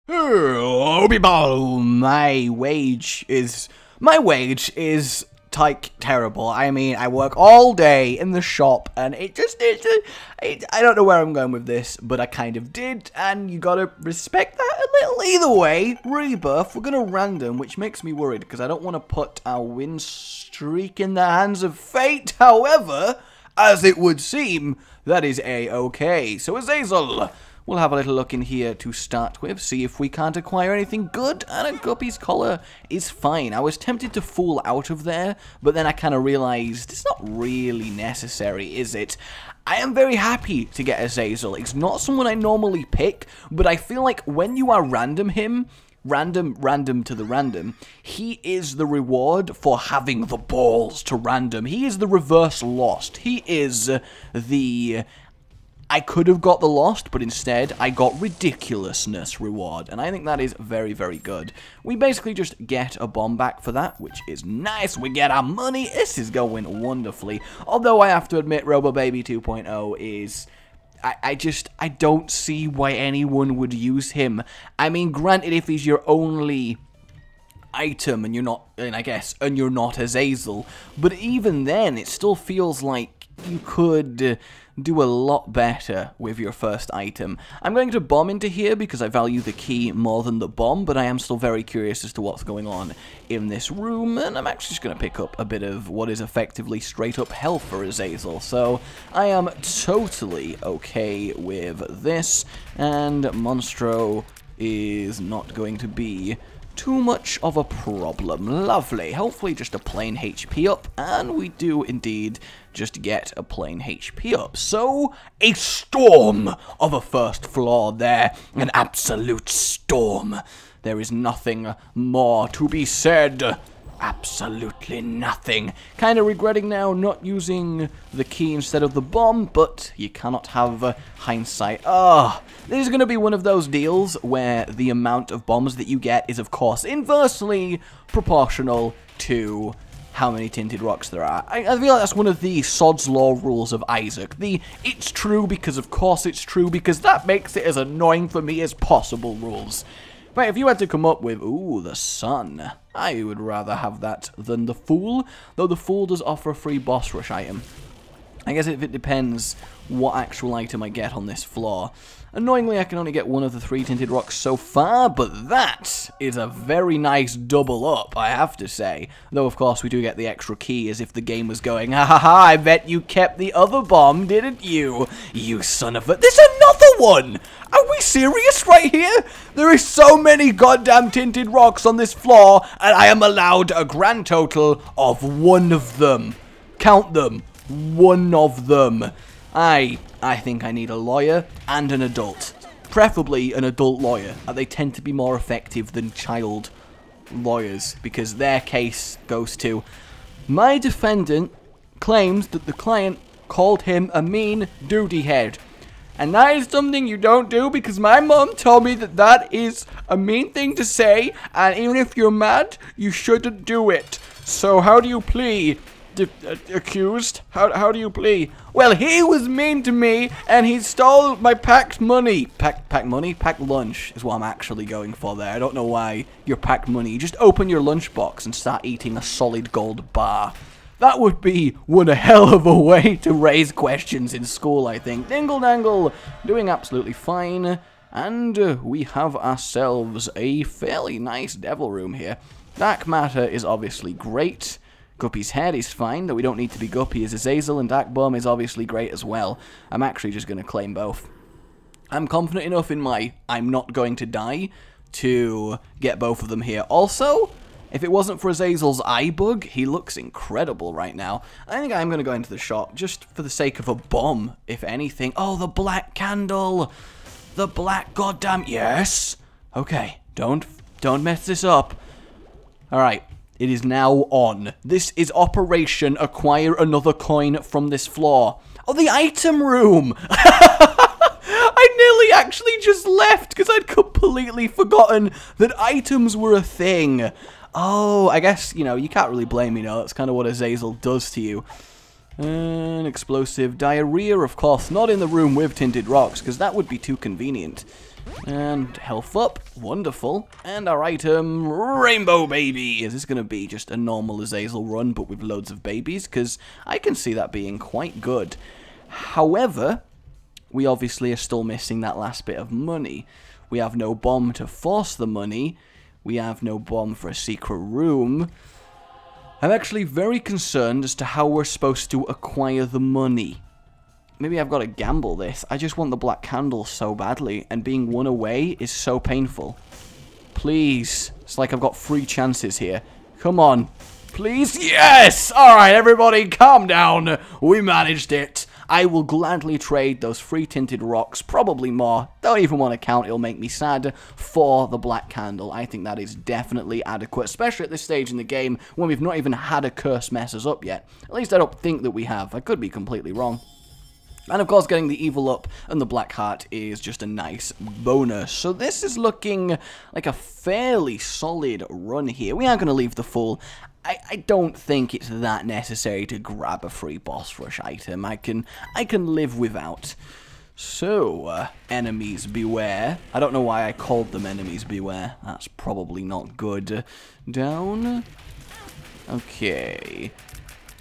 Oh, people, my wage is like terrible. I mean, I work all day in the shop, and it just is. I don't know where I'm going with this, but I kind of did, and you gotta respect that a little. Either way, Rebirth, we're gonna random, which makes me worried because I don't want to put our win streak in the hands of fate. However, as it would seem, that is a-okay. So Azazel, we'll have a little look in here to start with, see if we can't acquire anything good, and a guppy's collar is fine. I was tempted to fool out of there, but then I kind of realized it's not really necessary, is it? I am very happy to get Azazel. It's not someone I normally pick, but I feel like when you are random to the random, he is the reward for having the balls to random. He is the reverse lost. He is the I could have got the lost, but instead I got ridiculousness reward, and I think that is very, very good. We basically just get a bomb back for that, which is nice. We get our money. This is going wonderfully. Although I have to admit, RoboBaby 2.0 is I don't see why anyone would use him. I mean, granted, if he's your only item and you're not Azazel, but even then, it still feels like you could do a lot better with your first item. I'm going to bomb into here because I value the key more than the bomb, but I am still very curious as to what's going on in this room, and I'm actually just going to pick up a bit of what is effectively straight up hell for Azazel, so I am totally okay with this, and Monstro is not going to be too much of a problem. Lovely. Hopefully just a plain HP up, and we do indeed just get a plain HP up. So, a storm of a first floor there. An absolute storm. There is nothing more to be said. Absolutely nothing. Kind of regretting now not using the key instead of the bomb, but you cannot have hindsight. This is going to be one of those deals where the amount of bombs that you get is, of course, inversely proportional to how many tinted rocks there are. I feel like that's one of the Sod's Law rules of Isaac. The it's true because of course it's true because that makes it as annoying for me as possible rules. But if you had to come up with, ooh, the sun, I would rather have that than the Fool, though the Fool does offer a free boss rush item. I guess it depends what actual item I get on this floor. Annoyingly, I can only get one of the 3 tinted rocks so far, but that is a very nice double up, I have to say. Though, of course, we do get the extra key as if the game was going, ha ha ha, I bet you kept the other bomb, didn't you? You son of a... There's another one! Are we serious right here? There is so many goddamn tinted rocks on this floor, and I am allowed a grand total of 1 of them. Count them. 1 of them. I think I need a lawyer and an adult. Preferably an adult lawyer. They tend to be more effective than child lawyers because their case goes to, my defendant claims that the client called him a mean duty head. And that is something you don't do because my mom told me that that is a mean thing to say, and even if you're mad, you shouldn't do it. So how do you plead? Accused? How do you plead? Well, he was mean to me, and he stole my packed money. Packed money? Packed lunch is what I'm actually going for there. I don't know why you're packed money. You just open your lunchbox and start eating a solid gold bar. That would be one hell of a way to raise questions in school, I think. Dingle Dangle, doing absolutely fine. And we have ourselves a fairly nice devil room here. Dark Matter is obviously great. Guppy's head is fine, though we don't need to be Guppy as Azazel, and Dark Bomb is obviously great as well. I'm actually just going to claim both. I'm confident enough in my I'm not going to die to get both of them here. Also, if it wasn't for Azazel's eye bug, he looks incredible right now. I think I'm going to go into the shop just for the sake of a bomb, if anything. Oh, the black candle! The black goddamn... Yes! Okay, don't mess this up. Alright. It is now on. This is Operation Acquire Another Coin from this floor. Oh, the item room! I nearly actually just left because I'd completely forgotten that items were a thing. Oh, I guess, you know, you can't really blame me now. That's kind of what Azazel does to you. Explosive diarrhea, of course, not in the room with tinted rocks because that would be too convenient. And health up. Wonderful. And our item, Rainbow Baby. Is this going to be just a normal Azazel run, but with loads of babies? Because I can see that being quite good. However, we obviously are still missing that last bit of money. We have no bomb to force the money. We have no bomb for a secret room. I'm actually very concerned as to how we're supposed to acquire the money. Maybe I've got to gamble this. I just want the black candle so badly, and being one away is so painful. Please. It's like I've got 3 chances here. Come on. Please. Yes! Alright, everybody, calm down. We managed it. I will gladly trade those 3 tinted rocks, probably more. Don't even want to count, it'll make me sad, for the black candle. I think that is definitely adequate, especially at this stage in the game when we've not even had a curse mess us up yet. At least I don't think that we have. I could be completely wrong. And of course, getting the evil up and the black heart is just a nice bonus. So this is looking like a fairly solid run here. We are going to leave the full. I don't think it's that necessary to grab a free boss rush item. I can live without. So, enemies beware. I don't know why I called them enemies beware. That's probably not good. Down. Okay.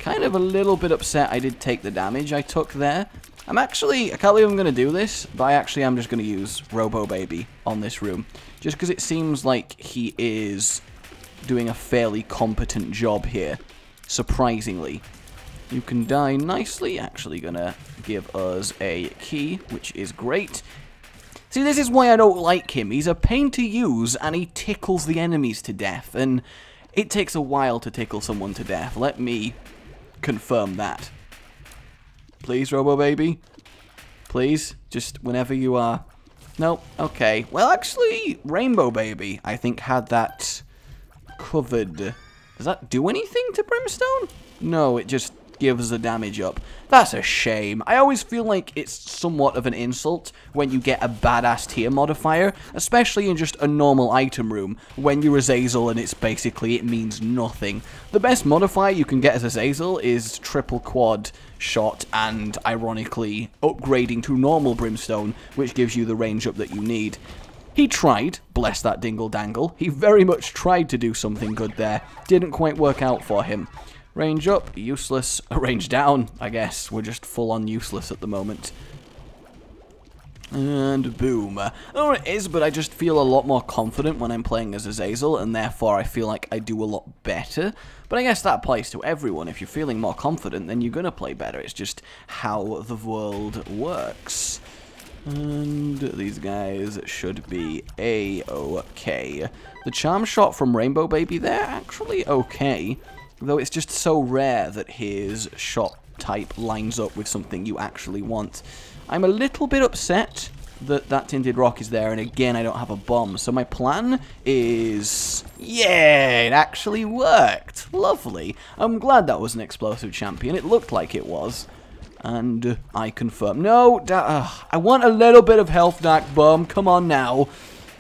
Kind of a little bit upset I did take the damage I took there. I can't believe I'm going to do this, but I am just going to use Robo Baby on this room. Just because it seems like he is doing a fairly competent job here, surprisingly. You can die nicely, actually gonna give us a key, which is great. See, this is why I don't like him. He's a pain to use, and he tickles the enemies to death, and it takes a while to tickle someone to death. Let me confirm that. Please, Robo Baby? Please? Just whenever you are. Nope. Okay. Well, actually, Rainbow Baby, I think, had that covered. Does that do anything to Brimstone? No, it just gives the damage up. That's a shame. I always feel like it's somewhat of an insult when you get a badass tier modifier, especially in just a normal item room, when you're Azazel and it means nothing. The best modifier you can get as Azazel is triple quad shot and, ironically, upgrading to normal Brimstone, which gives you the range up that you need. He tried, bless that dingle dangle, he very much tried to do something good there, didn't quite work out for him. Range up, useless, range down, I guess, we're just full on useless at the moment. And boom. I don't know what it is, but I just feel a lot more confident when I'm playing as Azazel, and therefore I feel like I do a lot better. But I guess that applies to everyone. If you're feeling more confident, then you're gonna play better. It's just how the world works. And these guys should be A-okay. The charm shot from Rainbow Baby there, actually okay. Though it's just so rare that his shot type lines up with something you actually want. I'm a little bit upset that that tinted rock is there, and again, I don't have a bomb. So my plan is... yeah, it actually worked. Lovely. I'm glad that was an explosive champion. It looked like it was. And I confirm. No, I want a little bit of health, Dark Bomb. Come on now.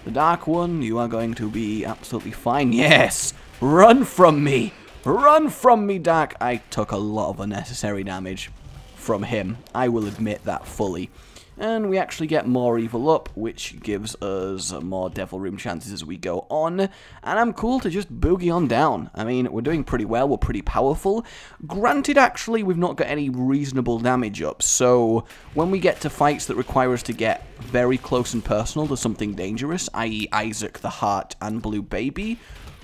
The Dark One, you are going to be absolutely fine. Yes! Run from me! Run from me, Dark! I took a lot of unnecessary damage from him. I will admit that fully. And we actually get more evil up, which gives us more devil room chances as we go on. And I'm cool to just boogie on down. I mean, we're doing pretty well, we're pretty powerful. Granted, actually, we've not got any reasonable damage up, so when we get to fights that require us to get very close and personal to something dangerous, i.e. Isaac, the Heart, and Blue Baby,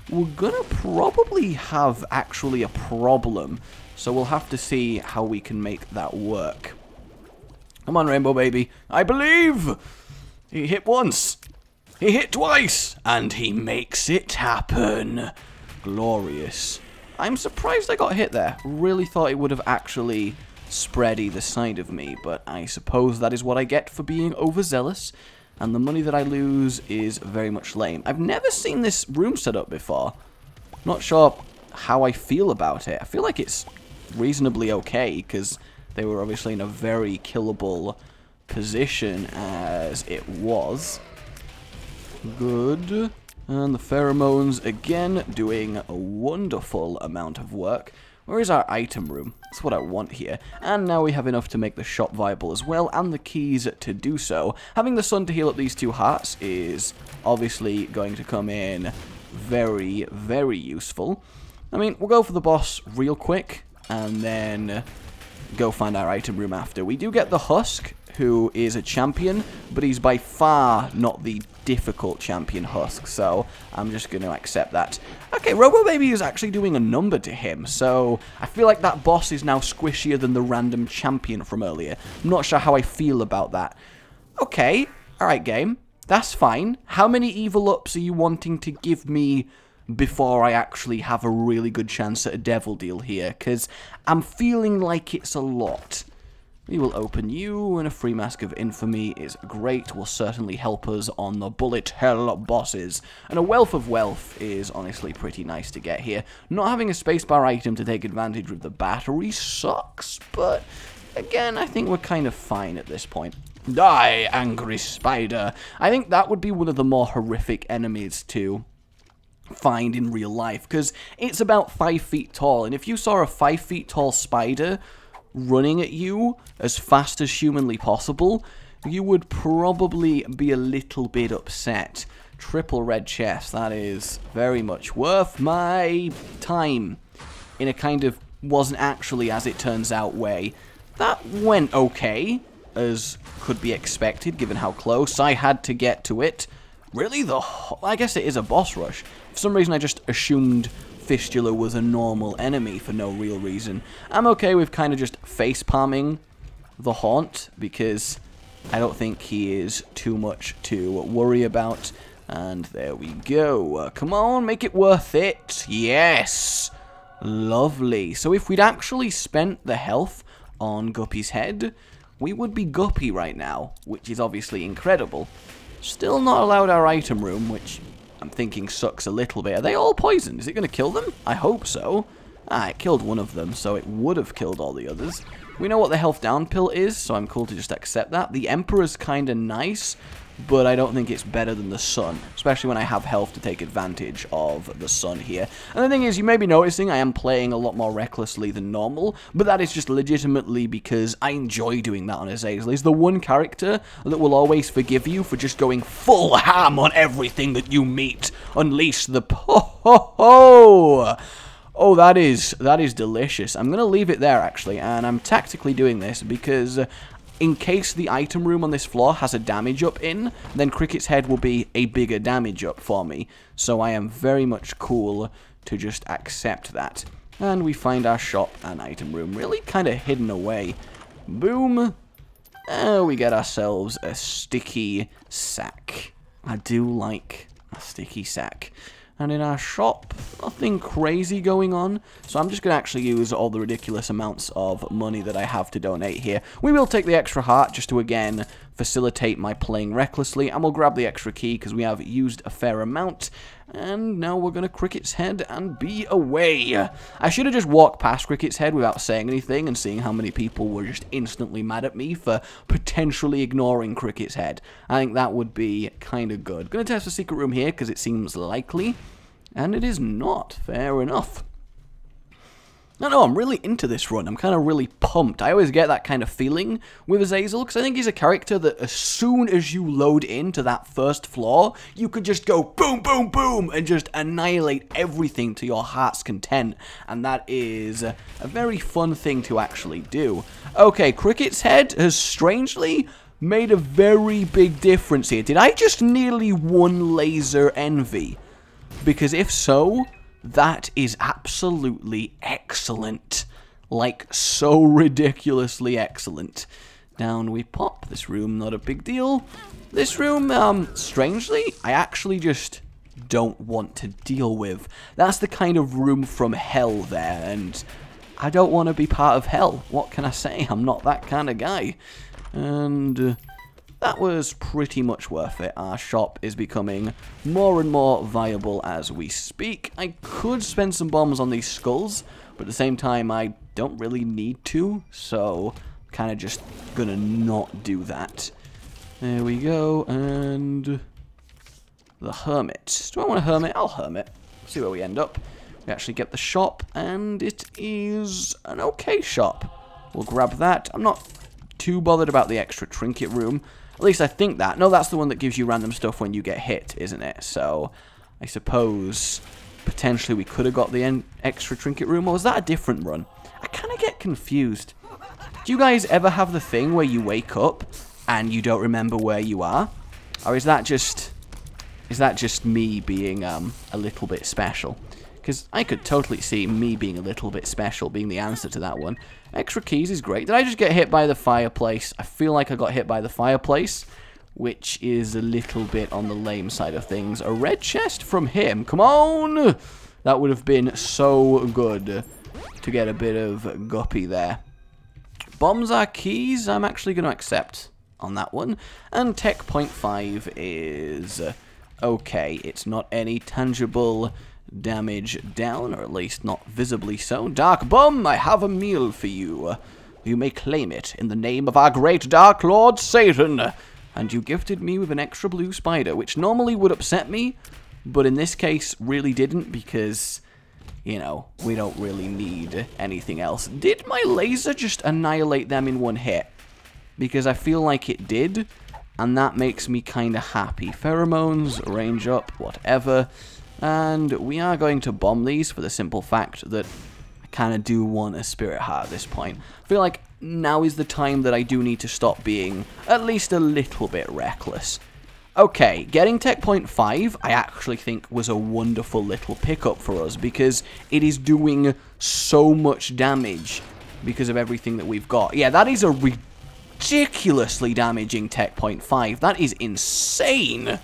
we're gonna probably have actually a problem. So we'll have to see how we can make that work. Come on, Rainbow Baby. I believe! He hit once. He hit twice. And he makes it happen. Glorious. I'm surprised I got hit there. Really thought it would have actually spread either side of me. But I suppose that is what I get for being overzealous. And the money that I lose is very much lame. I've never seen this room set up before. Not sure how I feel about it. I feel like it's reasonably okay, because they were obviously in a very killable position as it was. Good. And the pheromones, again, doing a wonderful amount of work. Where is our item room? That's what I want here. And now we have enough to make the shop viable as well, and the keys to do so. Having the sun to heal up these 2 hearts is obviously going to come in very, very useful. I mean, we'll go for the boss real quick, and then go find our item room after. We do get the Husk, who is a champion, but he's by far not the difficult champion Husk, so I'm just going to accept that. Okay, Robo Baby is actually doing a number to him, so I feel like that boss is now squishier than the random champion from earlier. I'm not sure how I feel about that. Okay, alright game, that's fine. How many evil ups are you wanting to give me before I actually have a really good chance at a devil deal here? Because I'm feeling like it's a lot. We will open you, and a free Mask of Infamy is great, will certainly help us on the bullet hell bosses. And a Wealth of Wealth is honestly pretty nice to get here. Not having a spacebar item to take advantage of the battery sucks, but again, I think we're kind of fine at this point. Die, angry spider. I think that would be one of the more horrific enemies to find in real life, because it's about 5 feet tall, and if you saw a 5 feet tall spider running at you as fast as humanly possible, you would probably be a little bit upset. Triple red chest, that is very much worth my time in a kind of wasn't actually as it turns out way. That went okay, as could be expected given how close I had to get to it. Really, I guess it is a boss rush. For some reason I just assumed Fistula was a normal enemy for no real reason. I'm okay with kind of just face palming the Haunt, because I don't think he is too much to worry about. And there we go. Come on, make it worth it. Yes! Lovely. So if we'd actually spent the health on Guppy's head, we would be Guppy right now, which is obviously incredible. Still not allowed our item room, which I'm thinking sucks a little bit. Are they all poisoned? Is it going to kill them? I hope so. Ah, it killed one of them, so it would have killed all the others. We know what the health down pill is, so I'm cool to just accept that. The Emperor's kind of nice, but I don't think it's better than the Sun, especially when I have health to take advantage of the Sun here. And the thing is, you may be noticing I am playing a lot more recklessly than normal, but that is just legitimately because I enjoy doing that on Azazel. He's the one character that will always forgive you for just going full ham on everything that you meet. Unleash the po-ho-ho! Oh, that is delicious. I'm going to leave it there, actually, and I'm tactically doing this because in case the item room on this floor has a damage up in, then Cricket's head will be a bigger damage up for me. So I am very much cool to just accept that. And we find our shop and item room really kind of hidden away. Boom. We get ourselves a sticky sack. I do like a sticky sack. And in our shop, nothing crazy going on, so I'm just going to actually use all the ridiculous amounts of money that I have to donate here. We will take the extra heart just to, again, facilitate my playing recklessly, and we'll grab the extra key because we have used a fair amount. And now we're going to Cricket's head and be away. I should have just walked past Cricket's head without saying anything and seeing how many people were just instantly mad at me for potentially ignoring Cricket's head. I think that would be kind of good. Going to test the secret room here because it seems likely. And it is not. Fair enough. No, I'm really into this run. I'm kind of really pumped. I always get that kind of feeling with Azazel, because I think he's a character that as soon as you load into that first floor, you could just go boom, boom, boom, and just annihilate everything to your heart's content. And that is a very fun thing to actually do. Okay, Cricket's head has strangely made a very big difference here. Did I just nearly one laser envy? Because if so, that is absolutely excellent. Like, so ridiculously excellent. Down we pop. This room, not a big deal. This room, strangely, I actually just don't want to deal with. That's the kind of room from hell there, and I don't want to be part of hell. What can I say? I'm not that kind of guy. And that was pretty much worth it. Our shop is becoming more and more viable as we speak. I could spend some bombs on these skulls, but at the same time, I don't really need to, so I'm kind of just gonna not do that. There we go, and the Hermit. Do I want a Hermit? I'll Hermit. See where we end up. We actually get the shop, and it is an okay shop. We'll grab that. I'm not too bothered about the extra trinket room. At least I think that. No, that's the one that gives you random stuff when you get hit, isn't it? So, I suppose potentially we could have got the extra trinket room, or was that a different run? I kind of get confused. Do you guys ever have the thing where you wake up and you don't remember where you are? Or is that just me being a little bit special? Because I could totally see me being a little bit special being the answer to that one. Extra keys is great. Did I just get hit by the fireplace? I feel like I got hit by the fireplace, which is a little bit on the lame side of things. A red chest from him. Come on! That would have been so good to get a bit of guppy there. Bombs are keys. I'm actually going to accept on that one. And tech point 5 is okay. It's not any tangible damage down, or at least not visibly so. Dark Bum, I have a meal for you. You may claim it in the name of our great Dark Lord Satan. And you gifted me with an extra blue spider, which normally would upset me, but in this case really didn't, because, you know, we don't really need anything else. Did my laser just annihilate them in one hit? Because I feel like it did, and that makes me kind of happy. Pheromones, range up, whatever. And we are going to bomb these for the simple fact that I kind of do want a spirit heart at this point. I feel like now is the time that I do need to stop being at least a little bit reckless. Okay, getting tech point 5 I actually think was a wonderful little pickup for us, because it is doing so much damage because of everything that we've got. Yeah, that is a ridiculously damaging tech point 5. That is insane.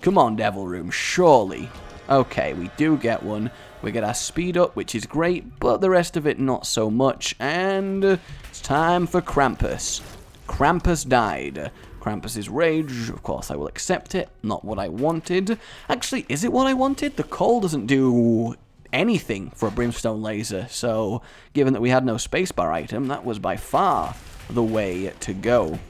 Come on, Devil Room, surely. Okay, we do get one. We get our speed up, which is great, but the rest of it not so much. And it's time for Krampus. Krampus died. Krampus's rage, of course I will accept it. Not what I wanted. Actually, is it what I wanted? The coal doesn't do anything for a brimstone laser, so given that we had no spacebar item, that was by far the way to go.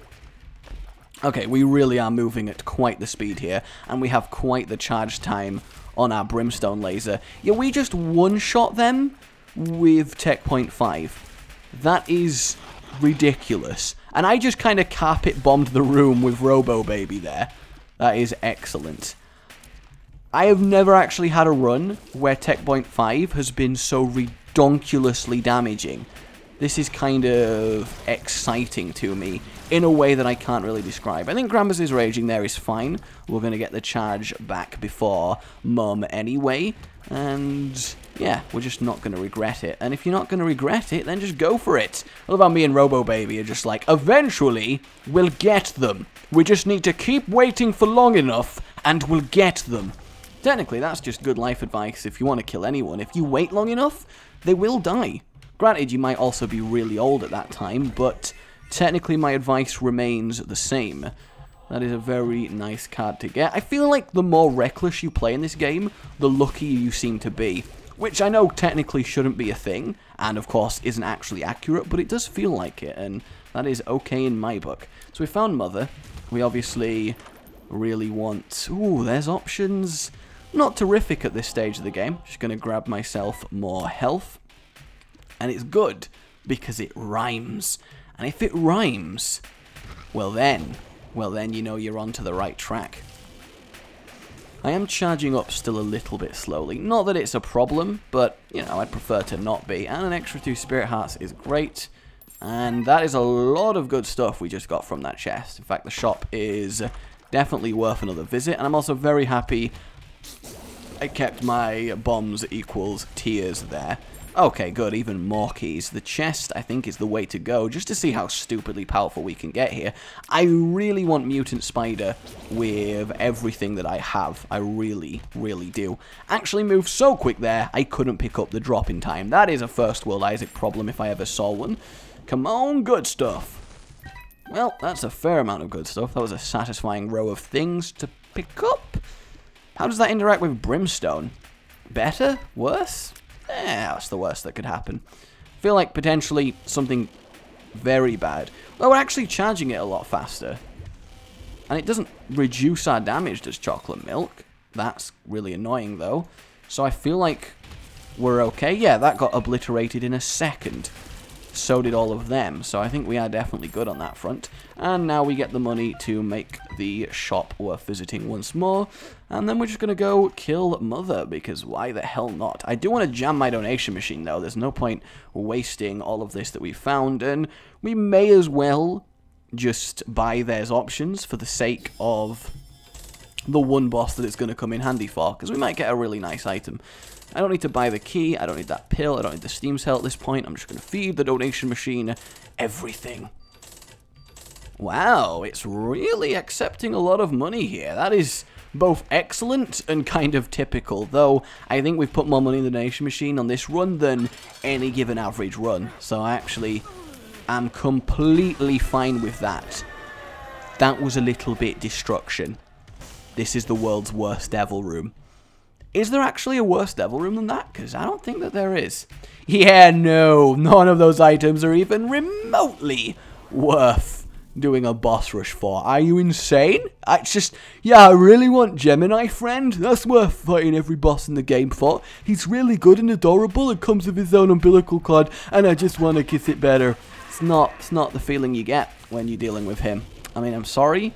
Okay, we really are moving at quite the speed here, and we have quite the charge time on our brimstone laser. Yeah, we just one-shot them with tech point 5. That is ridiculous. And I just kind of carpet bombed the room with Robo Baby there. That is excellent. I have never actually had a run where tech point 5 has been so redonkulously damaging. This is kind of exciting to me in a way that I can't really describe. I think Krampus' raging there is fine. We're going to get the charge back before Mum anyway. And yeah, we're just not going to regret it. And if you're not going to regret it, then just go for it. I love how me and Robo Baby are just like, eventually, we'll get them. We just need to keep waiting for long enough, and we'll get them. Technically, that's just good life advice if you want to kill anyone. If you wait long enough, they will die. Granted, you might also be really old at that time, but technically my advice remains the same. That is a very nice card to get. I feel like the more reckless you play in this game, the luckier you seem to be. Which I know technically shouldn't be a thing, and of course isn't actually accurate, but it does feel like it, and that is okay in my book. So we found Mother. We obviously really want... Ooh, there's options. Not terrific at this stage of the game. Just going to grab myself more health. And it's good, because it rhymes. And if it rhymes, well then, you know you're onto the right track. I am charging up still a little bit slowly. Not that it's a problem, but, you know, I'd prefer to not be. And an extra 2 Spirit Hearts is great. And that is a lot of good stuff we just got from that chest. In fact, the shop is definitely worth another visit. And I'm also very happy I kept my bombs equals tiers there. Okay, good, even more keys. The chest, I think, is the way to go, just to see how stupidly powerful we can get here. I really want Mutant Spider with everything that I have. I really, really do. Actually moved so quick there, I couldn't pick up the drop in time. That is a first world Isaac problem if I ever saw one. Come on, good stuff. Well, that's a fair amount of good stuff. That was a satisfying row of things to pick up. How does that interact with Brimstone? Better? Worse? That's the worst that could happen. I feel like potentially something very bad. Well, we're actually charging it a lot faster. And it doesn't reduce our damage, does chocolate milk. That's really annoying, though. So I feel like we're okay. Yeah, that got obliterated in a second. So did all of them. So I think we are definitely good on that front. And now we get the money to make the shop worth visiting once more. And then we're just going to go kill Mother, because why the hell not? I do want to jam my donation machine, though. There's no point wasting all of this that we found. And we may as well just buy theirs options for the sake of the one boss that it's going to come in handy for. Because we might get a really nice item. I don't need to buy the key, I don't need that pill, I don't need the steam cell at this point. I'm just going to feed the donation machine everything. Wow, it's really accepting a lot of money here. That is both excellent and kind of typical, though I think we've put more money in the donation machine on this run than any given average run. So I actually am completely fine with that. That was a little bit destruction. This is the world's worst devil room. Is there actually a worse devil room than that? Because I don't think that there is. Yeah, no, none of those items are even remotely worth doing a boss rush for. Are you insane? It's just, yeah, I really want Gemini Friend. That's worth fighting every boss in the game for. He's really good and adorable and comes with his own umbilical cord, and I just want to kiss it better. It's not the feeling you get when you're dealing with him. I mean, I'm sorry,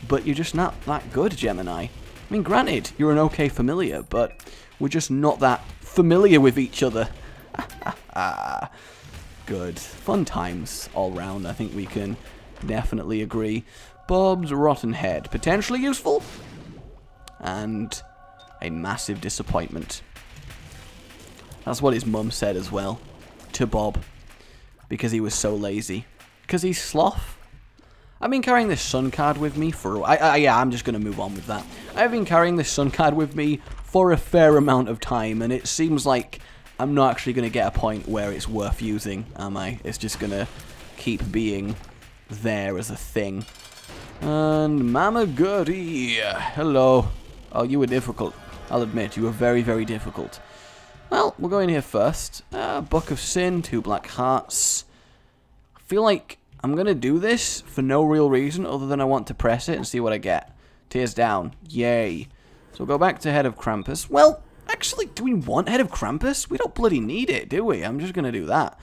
but you're just not that good, Gemini. I mean, granted, you're an okay familiar, but we're just not that familiar with each other. Good. Fun times all round, I think we can definitely agree. Bob's rotten head. Potentially useful. And a massive disappointment. That's what his mum said as well. To Bob. Because he was so lazy. Because he's sloth. I've been carrying this sun card with me for... yeah, I'm just going to move on with that. I've been carrying this sun card with me for a fair amount of time, and it seems like I'm not actually going to get a point where it's worth using, am I? It's just going to keep being there as a thing. And Mama Goody, hello. Oh, you were difficult. I'll admit, you were very, very difficult. Well, we'll go in here first. Book of Sin, 2 black hearts. I feel like I'm going to do this for no real reason other than I want to press it and see what I get. Tears down. Yay. So we'll go back to Head of Krampus. Well, actually, do we want Head of Krampus? We don't bloody need it, do we? I'm just going to do that.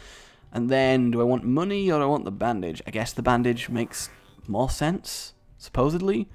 And then, do I want money or do I want the bandage? I guess the bandage makes more sense, supposedly.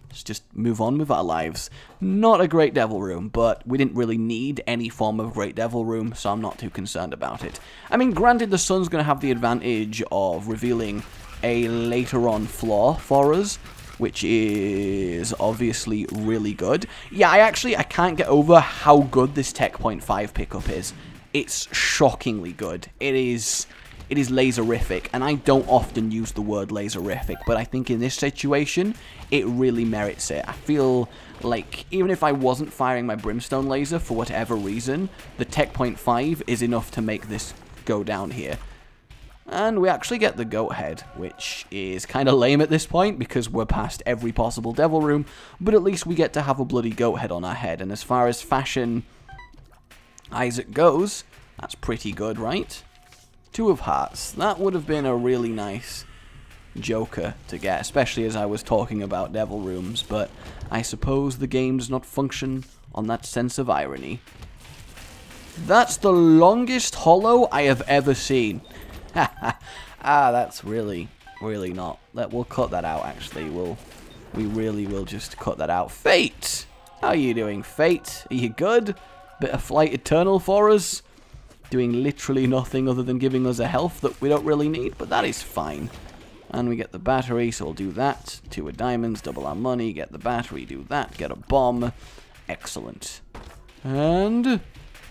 Let's just move on with our lives. Not a great devil room, but we didn't really need any form of great devil room, so I'm not too concerned about it. I mean, granted, the sun's going to have the advantage of revealing a later on flaw for us, which is obviously really good. Yeah, I can't get over how good this Tech Point 5 pickup is. It's shockingly good. It is laserific, and I don't often use the word laserific, but I think in this situation, it really merits it. I feel like even if I wasn't firing my brimstone laser for whatever reason, the Tech Point 5 is enough to make this go down here. And we actually get the goat head, which is kind of lame at this point because we're past every possible devil room, but at least we get to have a bloody goat head on our head, and as far as fashion Isaac goes, that's pretty good, right? 2 of hearts. That would have been a really nice Joker to get, especially as I was talking about devil rooms, but I suppose the game does not function on that sense of irony. That's the longest hollow I have ever seen. That's really not. We'll cut that out, actually. We really will just cut that out. Fate! How are you doing, Fate? Are you good? Bit of Flight Eternal for us? Doing literally nothing other than giving us a health that we don't really need, but that is fine. And we get the battery, so we'll do that. 2 of diamonds, double our money, get the battery, do that, get a bomb. Excellent. And...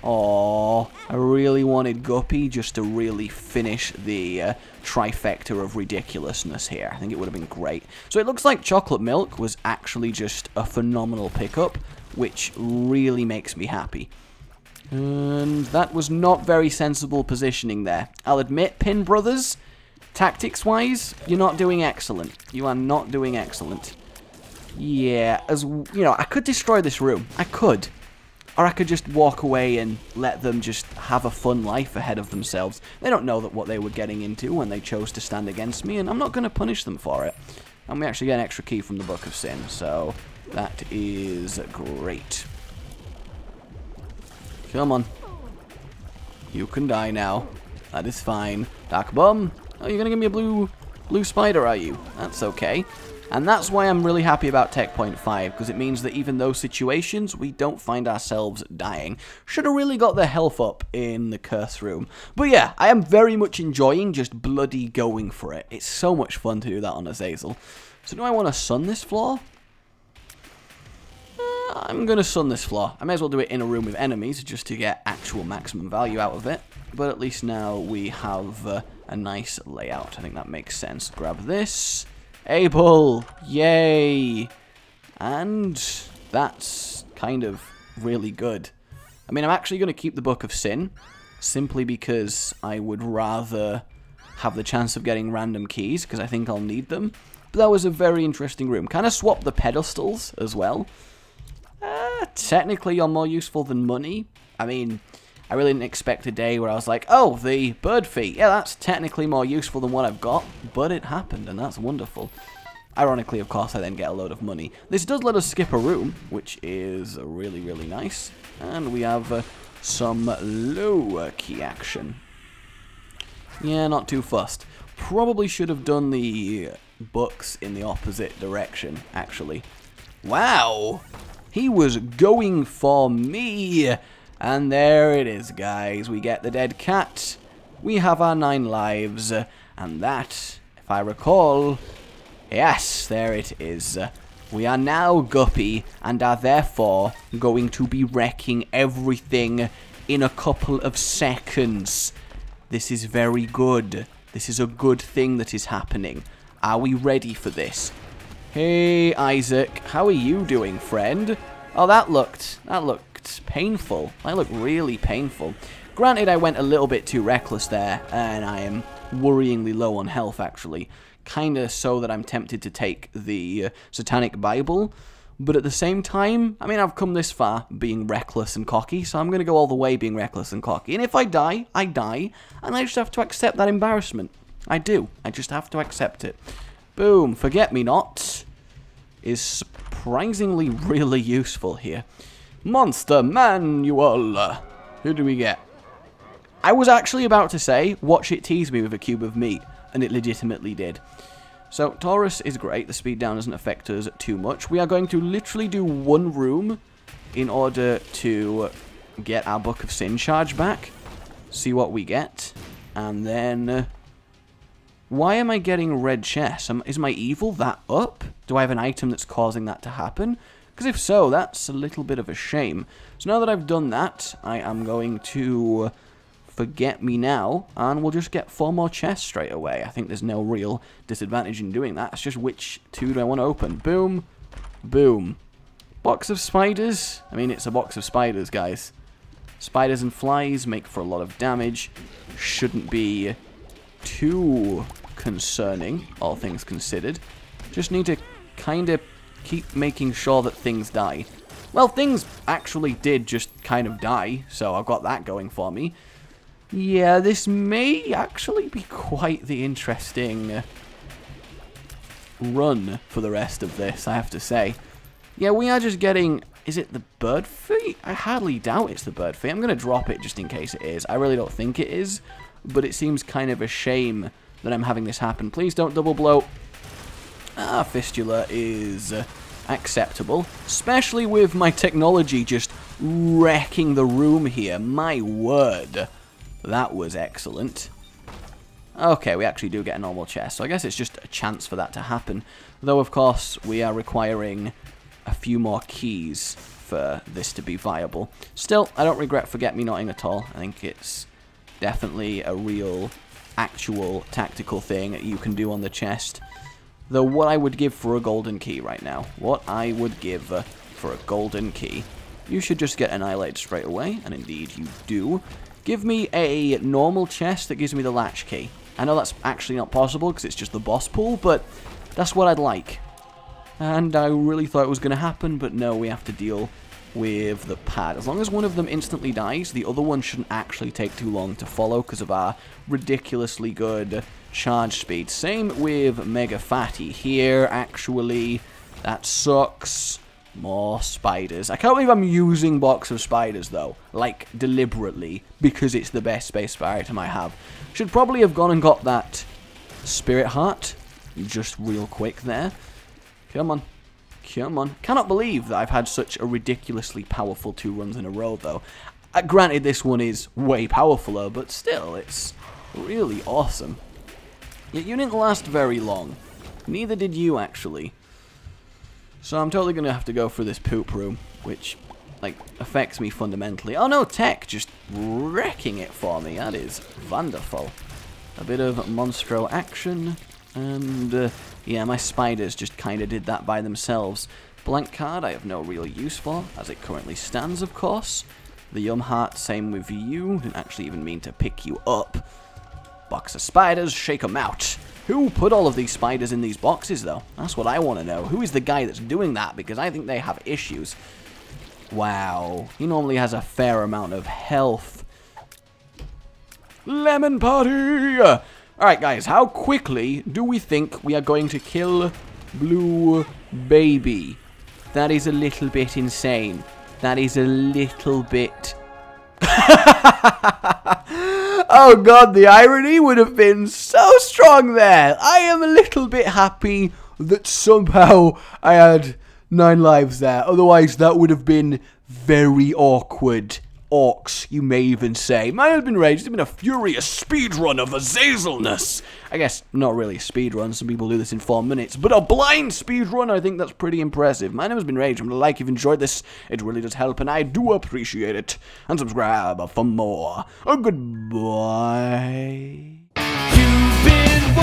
aww, I really wanted Guppy just to really finish the trifecta of ridiculousness here. I think it would have been great. So it looks like chocolate milk was actually just a phenomenal pickup, which really makes me happy. And that was not very sensible positioning there. I'll admit, Pin Brothers, tactics-wise, you're not doing excellent. You are not doing excellent. Yeah, as you know, I could destroy this room. I could. Or I could just walk away and let them just have a fun life ahead of themselves. They don't know that what they were getting into when they chose to stand against me, and I'm not going to punish them for it. And we actually get an extra key from the Book of Sin, so that is great. Come on. You can die now. That is fine. Dark Bum. Oh, you're going to give me a blue spider, are you? That's okay. And that's why I'm really happy about Tech Point 5, because it means that even those situations, we don't find ourselves dying. Should have really got the health up in the curse room. But yeah, I am very much enjoying just bloody going for it. It's so much fun to do that on Azazel. So do I want to sun this floor? I'm going to sun this floor. I may as well do it in a room with enemies just to get actual maximum value out of it. But at least now we have a nice layout. I think that makes sense. Grab this. Able! Yay! And that's kind of really good. I mean, I'm actually going to keep the Book of Sin, simply because I would rather have the chance of getting random keys, because I think I'll need them. But that was a very interesting room. Kind of swap the pedestals as well. Technically, you're more useful than money. I mean, I really didn't expect a day where I was like, oh, the bird feet. Yeah, that's technically more useful than what I've got, but it happened, and that's wonderful. Ironically, of course, I then get a load of money. This does let us skip a room, which is really, really nice. And we have some low key action. Yeah, not too fussed. Probably should have done the books in the opposite direction, actually. Wow! He was going for me! And there it is, guys. We get the dead cat. We have our 9 lives. And that, if I recall... Yes, there it is. We are now Guppy, and are therefore going to be wrecking everything in a couple of seconds. This is very good. This is a good thing that is happening. Are we ready for this? Hey, Isaac. How are you doing, friend? Oh, that looked painful. That looked really painful. Granted, I went a little bit too reckless there, and I am worryingly low on health, actually. Kinda so that I'm tempted to take the Satanic Bible, but at the same time, I mean, I've come this far being reckless and cocky, so I'm gonna go all the way being reckless and cocky. And if I die, I die, and I just have to accept that embarrassment. I do. I just have to accept it. Boom. Forget-me-not is surprisingly really useful here. Monster Manual. Who do we get? I was actually about to say, watch it tease me with a cube of meat, and it legitimately did. So, Taurus is great. The speed down doesn't affect us too much. We are going to literally do one room in order to get our Book of Sin charge back. See what we get. And then... why am I getting red chests? Is my evil that up? Do I have an item that's causing that to happen? Because if so, that's a little bit of a shame. So now that I've done that, I am going to forget me now, and we'll just get 4 more chests straight away. I think there's no real disadvantage in doing that. It's just which 2 do I want to open. Boom. Boom. Box of spiders. I mean, it's a box of spiders, guys. Spiders and flies make for a lot of damage. Shouldn't be too concerning, all things considered. Just need to kind of keep making sure that things die. Well, things actually did just kind of die, so I've got that going for me. Yeah, this may actually be quite the interesting run for the rest of this, I have to say. Yeah, we are just getting... is it the bird feet? I hardly doubt it's the bird feet. I'm going to drop it just in case it is. I really don't think it is, but it seems kind of a shame that I'm having this happen. Please don't double blow. Fistula is acceptable, especially with my technology just wrecking the room here. My word. That was excellent. Okay, we actually do get a normal chest, so I guess it's just a chance for that to happen. Though, of course, we are requiring a few more keys for this to be viable. Still, I don't regret forget-me-notting at all. I think it's definitely a real, actual, tactical thing you can do on the chest. Though what I would give for a golden key right now, what I would give for a golden key, you should just get annihilated straight away, and indeed you do. Give me a normal chest that gives me the latch key. I know that's actually not possible because it's just the boss pool, but that's what I'd like. And I really thought it was going to happen, but no, we have to deal with the pad. As long as one of them instantly dies, the other one shouldn't actually take too long to follow because of our ridiculously good charge speed. Same with Mega Fatty here, actually. That sucks. More spiders. I can't believe I'm using box of spiders, though. Like, deliberately. Because it's the best space spire item I have. Should probably have gone and got that spirit heart. Just real quick there. Come on. Come on. Cannot believe that I've had such a ridiculously powerful 2 runs in a row, though. Granted, this one is way powerfuler, but still, it's really awesome. Yet you didn't last very long. Neither did you, actually. So I'm totally going to have to go for this poop room, which, like, affects me fundamentally. Oh no, tech just wrecking it for me. That is wonderful. A bit of monstro action, and, yeah, my spiders just kind of did that by themselves. Blank card I have no real use for, as it currently stands, of course. The Yum Heart, same with you. Didn't actually even mean to pick you up. Box of spiders, shake them out. Who put all of these spiders in these boxes, though? That's what I want to know. Who is the guy that's doing that? Because I think they have issues. Wow. He normally has a fair amount of health. Lemon party! Alright, guys. How quickly do we think we are going to kill Blue Baby? That is a little bit insane. That is a little bit... Oh god, the irony would have been so strong there. I am a little bit happy that somehow I had 9 lives there. Otherwise, that would have been very awkward. Orcs, you may even say. Mine has been raged. It's been a furious speedrun of Azazelness. I guess not really a speedrun. Some people do this in 4 minutes. But a blind speedrun, I think that's pretty impressive. My name has been Rage. I'm going to like if you've enjoyed this. It really does help, and I do appreciate it. And subscribe for more. Goodbye. You've been